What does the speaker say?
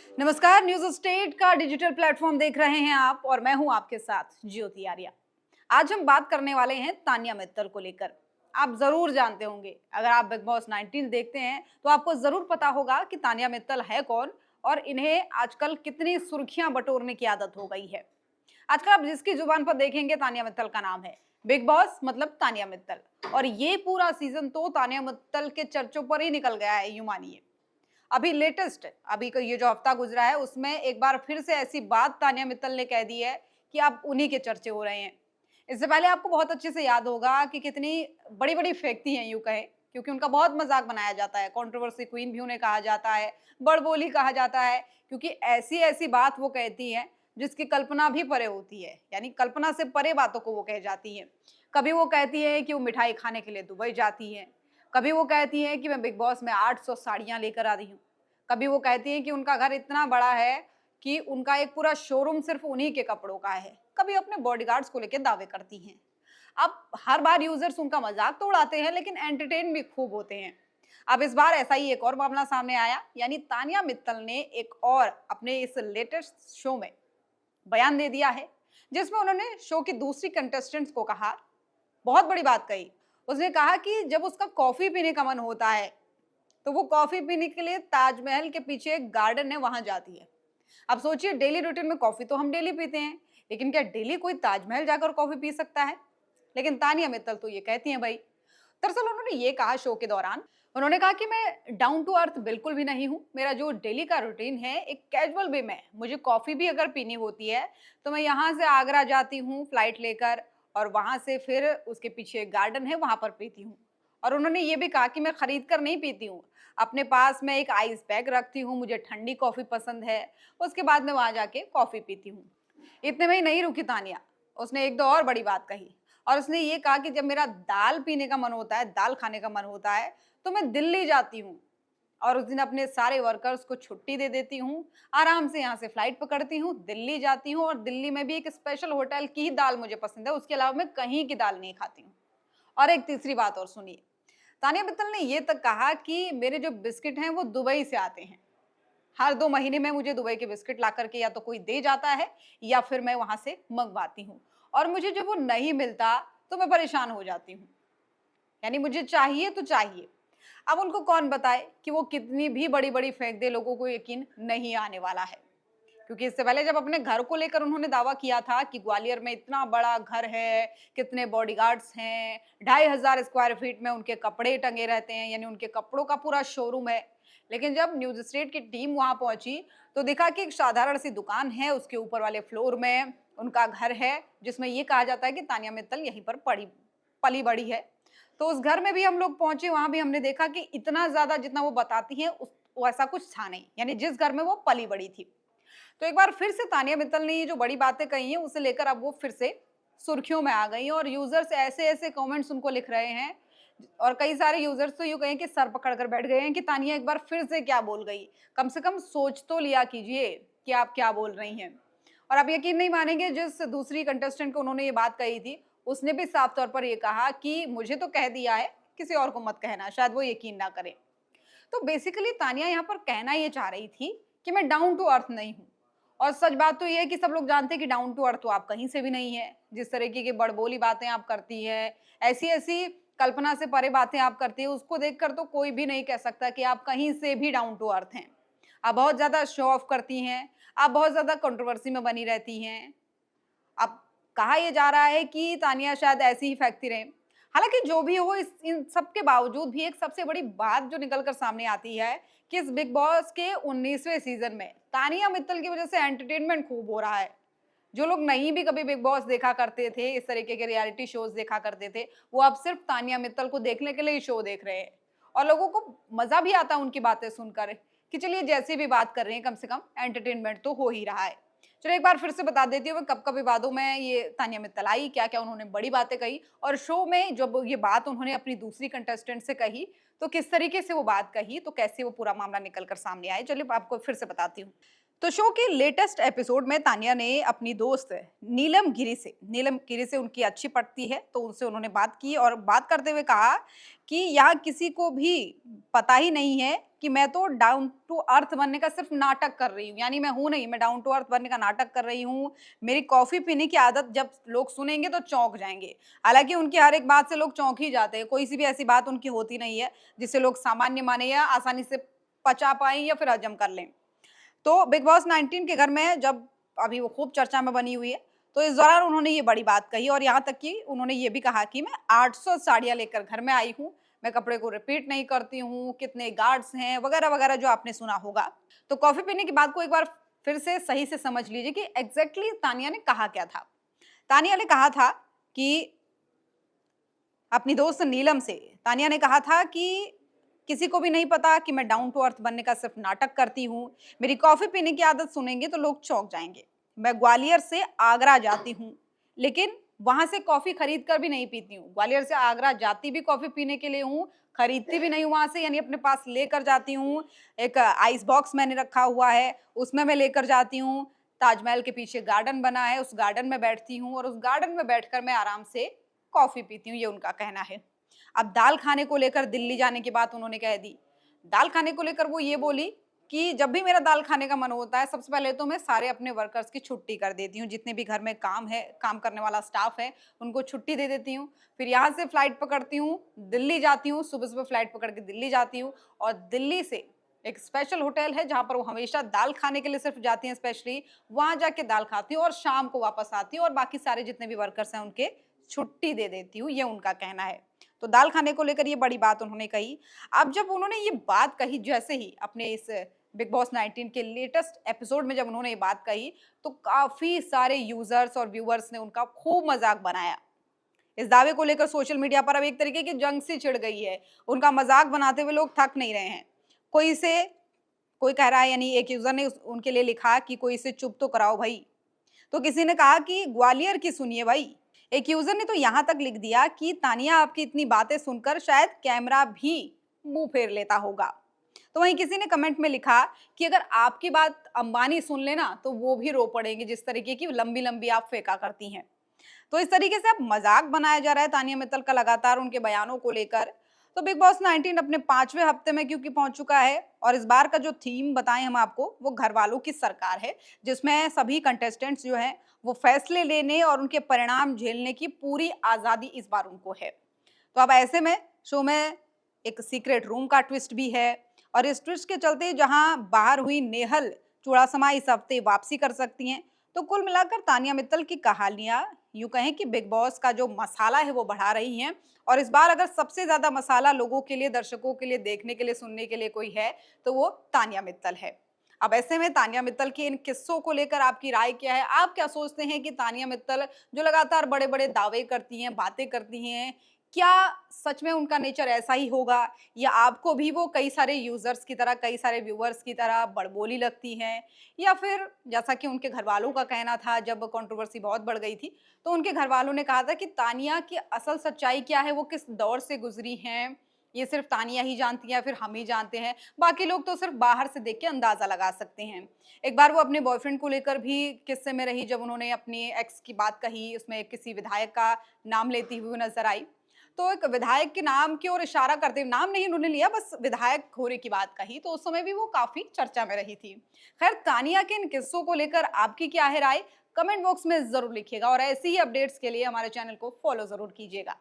नमस्कार, news state का digital platform देख रहे हैं आप और मैं हूं आपके साथ ज्योति आर्या। आज हम बात करने वाले हैं तानिया मित्तल को लेकर। आप जरूर जानते होंगे, अगर आप बिग बॉस 19 देखते हैं तो आपको जरूर पता होगा कि तानिया मित्तल है कौन और इन्हें आजकल कितनी सुर्खियां बटोरने की आदत हो गई है। आजकल आप जिसकी जुबान पर देखेंगे तानिया मित्तल का नाम है। बिग बॉस मतलब तानिया मित्तल और ये पूरा सीजन तो तानिया मित्तल के चर्चों पर ही निकल गया है, यूं मानिए। अभी लेटेस्ट अभी का ये जो हफ्ता गुजरा है उसमें एक बार फिर से ऐसी बात तानिया मित्तल ने कह दी है कि अब उन्हीं के चर्चे हो रहे हैं। इससे पहले आपको बहुत अच्छे से याद होगा कि कितनी बड़ी बड़ी फेंकती हैं, यूं कहे, क्योंकि उनका बहुत मजाक बनाया जाता है। कंट्रोवर्सी क्वीन भी उन्हें कहा जाता है, बड़बोली कहा जाता है, क्योंकि ऐसी ऐसी बात वो कहती हैं जिसकी कल्पना भी परे होती है, यानी कल्पना से परे बातों को वो कह जाती हैं। कभी वो कहती है कि वो मिठाई खाने के लिए दुबई जाती है, कभी वो कहती हैं कि मैं बिग बॉस में 800 साड़ियां लेकर आ रही हूँ, कभी वो कहती हैं कि उनका घर इतना बड़ा है कि उनका एक पूरा शोरूम सिर्फ उन्हीं के कपड़ों का है, कभी अपने बॉडीगार्ड्स को लेकर दावे करती हैं। अब हर बार यूजर्स उनका मजाक तो उड़ाते हैं लेकिन एंटरटेन भी खूब होते हैं। अब इस बार ऐसा ही एक और मामला सामने आया, यानी तानिया मित्तल ने एक और अपने इस लेटेस्ट शो में बयान दे दिया है, जिसमें उन्होंने शो की दूसरी कंटेस्टेंट्स को कहा, बहुत बड़ी बात कही। उसने कहा कि जब उसका कॉफी पीने का मन होता है तो वो कॉफी पीने के लिए ताजमहल के पीछे एक गार्डन है, वहां जाती है। अब सोचिए, डेली रूटीन में कॉफी तो हम डेली पीते हैं, लेकिन क्या डेली कोई ताजमहल जाकर कॉफी पी सकता है? लेकिन तानिया मित्तल तो ये कहती हैं भाई। दरअसल उन्होंने ये कहा शो के दौरान, उन्होंने कहा कि मैं डाउन टू अर्थ बिल्कुल भी नहीं हूँ। मेरा जो डेली का रूटीन है एक कैजुअल वे में, मुझे कॉफी भी अगर पीनी होती है तो मैं यहाँ से आगरा जाती हूँ फ्लाइट लेकर, और वहां से फिर उसके पीछे एक गार्डन है वहां पर पीती हूँ। और उन्होंने ये भी कहा कि मैं खरीद कर नहीं पीती हूँ, अपने पास मैं एक आइस बैग रखती हूँ, मुझे ठंडी कॉफी पसंद है, उसके बाद मैं वहां जाके कॉफी पीती हूँ। इतने में ही नहीं रुकी तानिया, उसने एक दो और बड़ी बात कही। और उसने ये कहा कि जब मेरा दाल पीने का मन होता है, दाल खाने का मन होता है, तो मैं दिल्ली जाती हूँ और उस दिन अपने सारे वर्कर्स को छुट्टी दे देती हूँ, आराम से यहाँ से फ्लाइट पकड़ती हूँ, दिल्ली जाती हूँ और दिल्ली में भी एक स्पेशल होटल की ही दाल मुझे पसंद है, उसके अलावा मैं कहीं की दाल नहीं खाती हूँ। और एक तीसरी बात और सुनिए, तानिया मित्तल ने ये तक कहा कि मेरे जो बिस्किट हैं वो दुबई से आते हैं। हर 2 महीने में मुझे दुबई के बिस्किट ला करके या तो कोई दे जाता है या फिर मैं वहां से मंगवाती हूँ, और मुझे जब वो नहीं मिलता तो मैं परेशान हो जाती हूँ। यानी मुझे चाहिए तो चाहिए। अब उनको कौन बताए कि वो कितनी भी बड़ी-बड़ी फेंक दे, लोगों को यकीन नहीं आने वाला है। क्योंकि इससे पहले जब अपने घर को लेकर उन्होंने दावा किया था कि ग्वालियर में इतना बड़ा घर है, कितने बॉडीगार्ड्स हैं, 2500 स्क्वायर फीट में उनके कपड़े टंगे रहते हैं, यानी उनके कपड़ों का पूरा शोरूम है। लेकिन जब न्यूज़ स्ट्रीट की टीम वहां पहुंची तो देखा कि एक साधारण सी दुकान है, उसके ऊपर वाले फ्लोर में उनका घर है, जिसमें ये कहा जाता है कि तानिया मित्तल यहीं पर पड़ी पली बड़ी है। तो उस घर में भी हम लोग पहुंचे, वहां भी हमने देखा कि इतना ज्यादा जितना वो बताती हैं वैसा कुछ था नहीं, यानी जिस घर में वो पली बड़ी थी। तो एक बार फिर से तानिया मित्तल ने ये जो बड़ी बातें कही हैं उसे लेकर अब वो फिर से सुर्खियों में आ गई हैं और यूजर्स ऐसे-ऐसे कमेंट्स उनको लिख रहे हैं। और कई सारे यूजर्स तो यूँ कहें कि सर पकड़ कर बैठ गए हैं कि तानिया एक बार फिर से क्या बोल गई? कम से कम सोच तो लिया कीजिए कि आप क्या बोल रही हैं। और आप यकीन नहीं मानेंगे, जिस दूसरी कंटेस्टेंट को उन्होंने ये बात कही थी, उसने भी साफ तौर पर ये कहा कि मुझे तो कह दिया है, किसी और को मत कहना, शायद वो यकीन ना करें। तो बेसिकली तानिया यहाँ पर कहना ये चाह रही थी कि मैं डाउन टू अर्थ नहीं हूँ। और सच बात तो ये है कि सब लोग जानते हैं कि डाउन टू अर्थ तो आप कहीं से भी नहीं है। जिस तरीके की बड़बोली बातें आप करती है, ऐसी-ऐसी कल्पना से परे बातें आप करती है, उसको देखकर तो कोई भी नहीं कह सकता कि आप कहीं से भी डाउन टू अर्थ हैं। आप बहुत ज़्यादा शो ऑफ करती हैं, आप बहुत ज़्यादा कंट्रोवर्सी में बनी रहती हैं। अब कहा ये जा रहा है कि तानिया शायद ऐसे ही फेंकती रहें। हालाँकि जो भी हो, इस इन सब के बावजूद भी एक सबसे बड़ी बात जो निकल कर सामने आती है कि इस बिग बॉस के 19वें सीज़न में तानिया मित्तल की वज़ह से एंटरटेनमेंट खूब हो रहा है। जो लोग नहीं भी कभी बिग बॉस देखा करते थे, इस तरीके के रियलिटी शोज़ देखा करते थे, वो अब सिर्फ़ तानिया मित्तल को देखने के लिए ही शो देख रहे हैं। और लोगों को मज़ा भी आता है उनकी बातें सुनकर कि चलिए जैसी भी बात कर रहे हैं, कम से कम एंटरटेनमेंट तो हो ही रहा है। चलो एक बार फिर से बता देती हूँ मैं कब-कब विवादों में ये तानिया मित्तल आई, क्या-क्या उन्होंने बड़ी बातें कही और शो में जब ये बात उन्होंने अपनी दूसरी कंटेस्टेंट से कही, तो किस तरीके से वो बात कही, तो कैसे वो पूरा मामला निकल कर सामने आया। चलिए आपको फिर से बताती हूँ। तो शो के लेटेस्ट एपिसोड में तानिया ने अपनी दोस्त नीलम गिरी से उनकी अच्छी पटती है, तो उनसे उन्होंने बात की और बात करते हुए कहा कि यहाँ किसी को भी पता ही नहीं है कि मैं तो डाउन टू अर्थ बनने का सिर्फ नाटक कर रही हूँ, यानी मैं हूँ नहीं, मैं डाउन टू अर्थ बनने का नाटक कर रही हूँ। मेरी कॉफी पीने की आदत जब लोग सुनेंगे तो चौंक जाएंगे। हालांकि उनकी हर एक बात से लोग चौंक ही जाते हैं, कोई सी भी ऐसी बात उनकी होती नहीं है जिसे लोग सामान्य माने या आसानी से पचा पाए या फिर हजम कर लें। तो बिग बॉस 19 के घर में जब अभी वो खूब चर्चा में बनी हुई है, तो इस दौरान उन्होंने ये बड़ी बात कही और यहाँ तक कि उन्होंने ये भी कहा कि मैं 800 साड़ियाँ लेकर घर में आई हूँ, मैं कपड़े को रिपीट नहीं करती हूँ, कितने गार्ड्स हैं वगैरह-वगैरह जो आपने सुना होगा। तो कॉफ़ी पीने की बात को एक बार फिर से सही से समझ लीजिए कि एग्ज़ैक्टली तानिया ने कहा क्या था। तानिया ने कहा था कि अपनी दोस्त नीलम से तानिया ने कहा था कि किसी को भी नहीं पता कि मैं डाउन टू अर्थ बनने का सिर्फ नाटक करती हूँ। मेरी कॉफ़ी पीने की आदत सुनेंगे तो लोग चौंक जाएँगे। मैं ग्वालियर से आगरा जाती हूँ, लेकिन वहाँ से कॉफ़ी खरीद कर भी नहीं पीती हूँ। ग्वालियर से आगरा जाती भी कॉफ़ी पीने के लिए हूँ, खरीदती भी नहीं हूँ वहाँ से, यानी अपने पास लेकर जाती हूँ। एक आइस बॉक्स मैंने रखा हुआ है, उसमें मैं लेकर जाती हूँ। ताजमहल के पीछे गार्डन बना है, उस गार्डन में बैठती हूँ और उस गार्डन में बैठकर मैं आराम से कॉफ़ी पीती हूँ, ये उनका कहना है। अब दाल खाने को लेकर दिल्ली जाने की बात उन्होंने कह दी। दाल खाने को लेकर वो ये बोली कि जब भी मेरा दाल खाने का मन होता है, सबसे पहले तो मैं सारे अपने वर्कर्स की छुट्टी कर देती हूँ। जितने भी घर में काम है, काम करने वाला स्टाफ है, उनको छुट्टी दे देती हूँ। फिर यहाँ से फ्लाइट पकड़ती हूँ, दिल्ली जाती हूँ, सुबह-सुबह फ्लाइट पकड़ के दिल्ली जाती हूँ और दिल्ली से एक स्पेशल होटल है जहाँ पर वो हमेशा दाल खाने के लिए सिर्फ जाती हैं स्पेशली, वहाँ जाके दाल खाती हूँ और शाम को वापस आती हूँ और बाकी सारे जितने भी वर्कर्स हैं उनके छुट्टी दे देती हूँ, ये उनका कहना है। तो दाल खाने को लेकर ये बड़ी बात उन्होंने कही। अब जब उन्होंने ये बात कही जैसे ही अपने इस बिग बॉस 19 के लेटेस्ट एपिसोड में जब उन्होंने ये बात कही, तो काफ़ी सारे यूज़र्स और व्यूअर्स ने उनका खूब मज़ाक बनाया। इस दावे को लेकर सोशल मीडिया पर अब एक तरीके की जंग सी छिड़ गई है। उनका मज़ाक बनाते हुए लोग थक नहीं रहे हैं। कोई इसे कोई कह रहा है, यानी एक यूज़र ने उस उनके लिए लिखा कि कोई इसे चुप तो कराओ भई। तो किसी ने कहा कि ग्वालियर की सुनिए भाई। एक यूजर ने तो यहाँ तक लिख दिया कि तानिया आपकी इतनी बातें सुनकर शायद कैमरा भी मुंह फेर लेता होगा। तो वहीं किसी ने कमेंट में लिखा कि अगर आपकी बात अंबानी सुन लेना तो वो भी रो पड़ेंगे, जिस तरीके की लंबी लंबी आप फेंका करती हैं। तो इस तरीके से अब मजाक बनाया जा रहा है तानिया मित्तल का लगातार उनके बयानों को लेकर। तो बिग बॉस 19 अपने 5वें हफ्ते में क्योंकि पहुंच चुका है और इस बार का जो थीम बताएं हम आपको, वो घर वालों की सरकार है, जिसमें सभी कंटेस्टेंट्स जो हैं वो फैसले लेने और उनके परिणाम झेलने की पूरी आज़ादी इस बार उनको है। तो अब ऐसे में शो में एक सीक्रेट रूम का ट्विस्ट भी है और इस ट्विस्ट के चलते जहां बाहर हुई नेहल चुड़ासमा इस हफ्ते वापसी कर सकती हैं। तो कुल मिलाकर तानिया मित्तल की कहानियां यूं कहें कि बिग बॉस का जो मसाला है वो बढ़ा रही हैं और इस बार अगर सबसे ज्यादा मसाला लोगों के लिए, दर्शकों के लिए, देखने के लिए, सुनने के लिए कोई है तो वो तानिया मित्तल है। अब ऐसे में तानिया मित्तल के इन किस्सों को लेकर आपकी राय क्या है? आप क्या सोचते हैं कि तानिया मित्तल जो लगातार बड़े-बड़े दावे करती हैं, बातें करती हैं, क्या सच में उनका नेचर ऐसा ही होगा या आपको भी वो कई सारे यूजर्स की तरह, कई सारे व्यूअर्स की तरह बड़बोली लगती हैं? या फिर जैसा कि उनके घरवालों का कहना था जब कंट्रोवर्सी बहुत बढ़ गई थी, तो उनके घरवालों ने कहा था कि तानिया की असल सच्चाई क्या है, वो किस दौर से गुजरी हैं, ये सिर्फ तानिया ही जानती है या फिर हम ही जानते हैं, बाकी लोग तो सिर्फ बाहर से देख के अंदाजा लगा सकते हैं। एक बार वो अपने बॉयफ्रेंड को लेकर भी किस्से में रही जब उन्होंने अपनी एक्स की बात कही, उसमें किसी विधायक का नाम लेती हुई नजर आई। तो एक विधायक के नाम की ओर इशारा करते हुए, नाम नहीं उन्होंने लिया, बस विधायक होने की बात कही, तो उस समय भी वो काफी चर्चा में रही थी। खैर, तानिया के इन किस्सों को लेकर आपकी क्या है राय? कमेंट बॉक्स में जरूर लिखिएगा और ऐसी ही अपडेट्स के लिए हमारे चैनल को फॉलो जरूर कीजिएगा।